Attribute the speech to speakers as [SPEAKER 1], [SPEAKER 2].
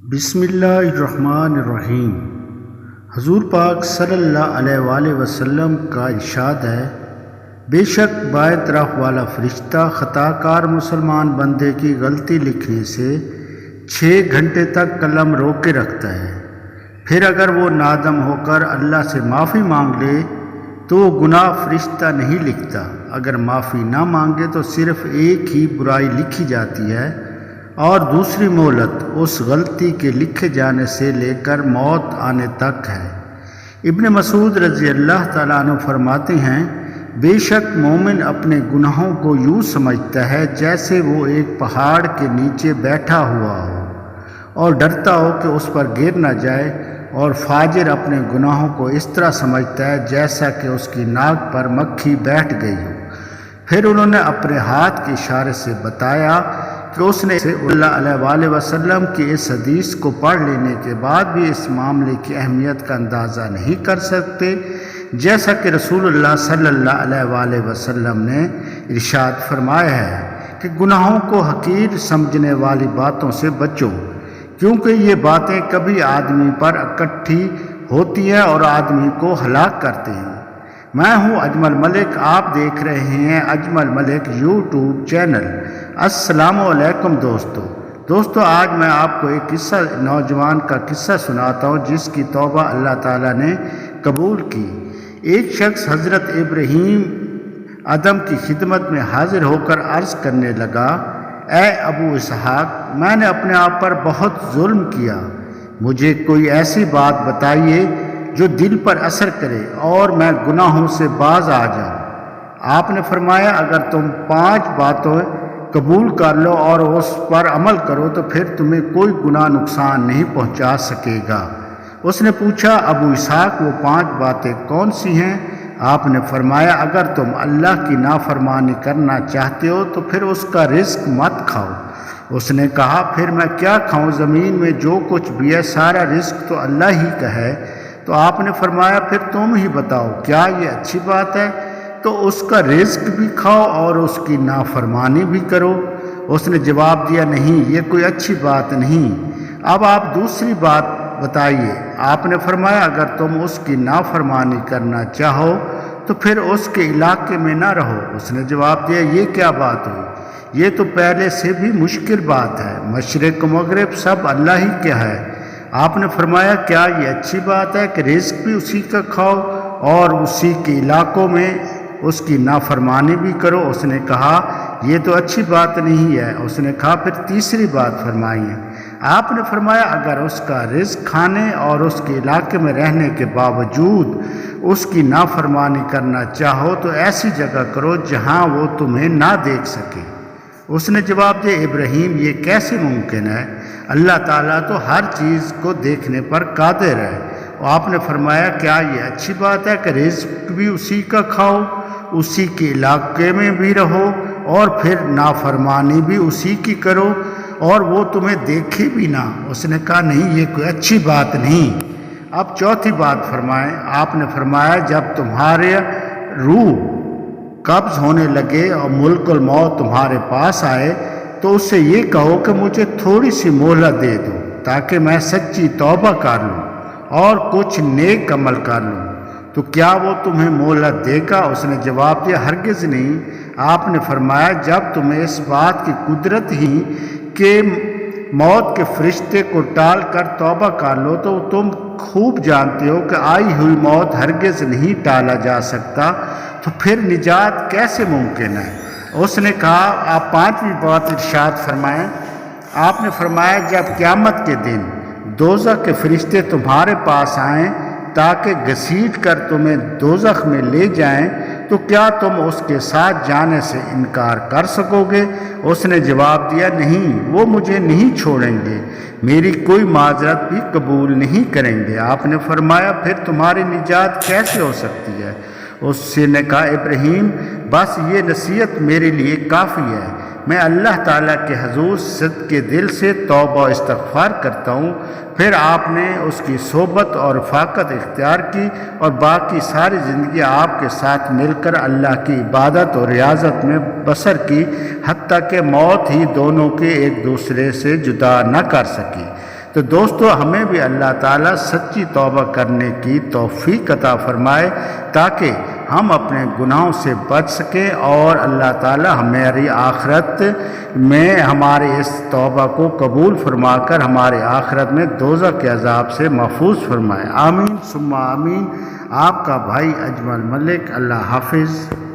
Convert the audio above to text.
[SPEAKER 1] بسم اللہ الرحمن الرحیم۔ حضور پاک صلی اللہ علیہ وآلہ وسلم کا ارشاد ہے، بے شک بائیں طرف والا فرشتہ خطا کار مسلمان بندے کی غلطی لکھنے سے 6 گھنٹے تک قلم روک کے رکھتا ہے، پھر اگر وہ نادم ہو کر اللہ سے معافی مانگ لے تو وہ گناہ فرشتہ نہیں لکھتا، اگر معافی نہ مانگے تو صرف ایک ہی برائی لکھی جاتی ہے اور دوسری مہلت اس غلطی کے لکھے جانے سے لے کر موت آنے تک ہے۔ ابن مسعود رضی اللہ تعالیٰ عنہ فرماتے ہیں، بے شک مومن اپنے گناہوں کو یوں سمجھتا ہے جیسے وہ ایک پہاڑ کے نیچے بیٹھا ہوا ہو اور ڈرتا ہو کہ اس پر گر نہ جائے، اور فاجر اپنے گناہوں کو اس طرح سمجھتا ہے جیسا کہ اس کی ناک پر مکھی بیٹھ گئی ہو۔ پھر انہوں نے اپنے ہاتھ کے اشارے سے بتایا کہ اس نے صلی اللہ علیہ وآلہ وسلم کی اس حدیث کو پڑھ لینے کے بعد بھی اس معاملے کی اہمیت کا اندازہ نہیں کر سکتے، جیسا کہ رسول اللہ صلی اللہ علیہ وآلہ وسلم نے ارشاد فرمایا ہے کہ گناہوں کو حقیر سمجھنے والی باتوں سے بچو، کیونکہ یہ باتیں کبھی آدمی پر اکٹھی ہوتی ہیں اور آدمی کو ہلاک کرتے ہیں۔ میں ہوں اجمل ملک، آپ دیکھ رہے ہیں اجمل ملک یوٹیوب چینل۔ السلام علیکم دوستو، آج میں آپ کو ایک نوجوان کا قصہ سناتا ہوں جس کی توبہ اللہ تعالیٰ نے قبول کی۔ ایک شخص حضرت ابراہیم آدم کی خدمت میں حاضر ہو کر عرض کرنے لگا، اے ابو اسحاق، میں نے اپنے آپ پر بہت ظلم کیا، مجھے کوئی ایسی بات بتائیے جو دل پر اثر کرے اور میں گناہوں سے باز آ جاؤں۔ آپ نے فرمایا، اگر تم 5 باتیں قبول کر لو اور اس پر عمل کرو تو پھر تمہیں کوئی گناہ نقصان نہیں پہنچا سکے گا۔ اس نے پوچھا، ابو اسحاق وہ 5 باتیں کون سی ہیں؟ آپ نے فرمایا، اگر تم اللہ کی نافرمانی کرنا چاہتے ہو تو پھر اس کا رزق مت کھاؤ۔ اس نے کہا، پھر میں کیا کھاؤں؟ زمین میں جو کچھ بھی ہے سارا رزق تو اللہ ہی کا ہے۔ تو آپ نے فرمایا، پھر تم ہی بتاؤ کیا یہ اچھی بات ہے؟ تو اس کا رزق بھی کھاؤ اور اس کی نافرمانی بھی کرو۔ اس نے جواب دیا، نہیں، یہ کوئی اچھی بات نہیں۔ اب آپ دوسری بات بتائیے۔ آپ نے فرمایا، اگر تم اس کی نافرمانی کرنا چاہو تو پھر اس کے علاقے میں نہ رہو۔ اس نے جواب دیا، یہ کیا بات ہوئی؟ یہ تو پہلے سے بھی مشکل بات ہے، مشرق و مغرب سب اللہ ہی کیا ہے۔ آپ نے فرمایا، کیا یہ اچھی بات ہے کہ رزق بھی اسی کا کھاؤ اور اسی کے علاقوں میں اس کی نافرمانی بھی کرو؟ اس نے کہا، یہ تو اچھی بات نہیں ہے۔ اس نے کہا، پھر تیسری بات فرمائیے۔ آپ نے فرمایا، اگر اس کا رزق کھانے اور اس کے علاقے میں رہنے کے باوجود اس کی نافرمانی کرنا چاہو تو ایسی جگہ کرو جہاں وہ تمہیں نہ دیکھ سکے۔ اس نے جواب دیا، ابراہیم، یہ کیسے ممکن ہے؟ اللہ تعالیٰ تو ہر چیز کو دیکھنے پر قادر ہے۔ آپ نے فرمایا، کیا یہ اچھی بات ہے کہ رزق بھی اسی کا کھاؤ، اسی کے علاقے میں بھی رہو اور پھر نافرمانی بھی اسی کی کرو اور وہ تمہیں دیکھے بھی نہ؟ اس نے کہا، نہیں، یہ کوئی اچھی بات نہیں۔ اب چوتھی بات فرمائیں۔ آپ نے فرمایا، جب تمہارے روح قبض ہونے لگے اور ملک الموت تمہارے پاس آئے تو اس سے یہ کہو کہ مجھے تھوڑی سی مہلت دے دو تاکہ میں سچی توبہ کر لوں اور کچھ نیک عمل کر لوں، تو کیا وہ تمہیں مہلت دے گا؟ اس نے جواب دیا، ہرگز نہیں۔ آپ نے فرمایا، جب تمہیں اس بات کی قدرت ہی کہ موت کے فرشتے کو ٹال کر توبہ کر لو تو تم خوب جانتے ہو کہ آئی ہوئی موت ہرگز نہیں ٹالا جا سکتا، تو پھر نجات کیسے ممکن ہے؟ اس نے کہا، آپ 5ویں بات ارشاد فرمائیں۔ آپ نے فرمایا، جب قیامت کے دن دوزخ کے فرشتے تمہارے پاس آئیں تاکہ گھسیٹ کر تمہیں دوزخ میں لے جائیں تو کیا تم اس کے ساتھ جانے سے انکار کر سکو گے؟ اس نے جواب دیا، نہیں، وہ مجھے نہیں چھوڑیں گے، میری کوئی معذرت بھی قبول نہیں کریں گے۔ آپ نے فرمایا، پھر تمہاری نجات کیسے ہو سکتی ہے؟ اس نے کہا، ابراہیم، بس یہ نصیحت میرے لیے کافی ہے، میں اللہ تعالیٰ کے حضور صدقے دل سے توبہ و استغفار کرتا ہوں۔ پھر آپ نے اس کی صحبت اور رفاقت اختیار کی اور باقی ساری زندگی آپ کے ساتھ مل کر اللہ کی عبادت اور ریاضت میں بسر کی، حتیٰ کہ موت ہی دونوں کے ایک دوسرے سے جدا نہ کر سکی۔ تو دوستو ہمیں بھی اللہ تعالیٰ سچی توبہ کرنے کی توفیق عطا فرمائے تاکہ ہم اپنے گناہوں سے بچ سکیں اور اللہ تعالیٰ ہماری آخرت میں ہمارے اس توبہ کو قبول فرما کر ہمارے آخرت میں دوزخ کے عذاب سے محفوظ فرمائے۔ آمین ثم آمین۔ آپ کا بھائی اجمل ملک۔ اللہ حافظ۔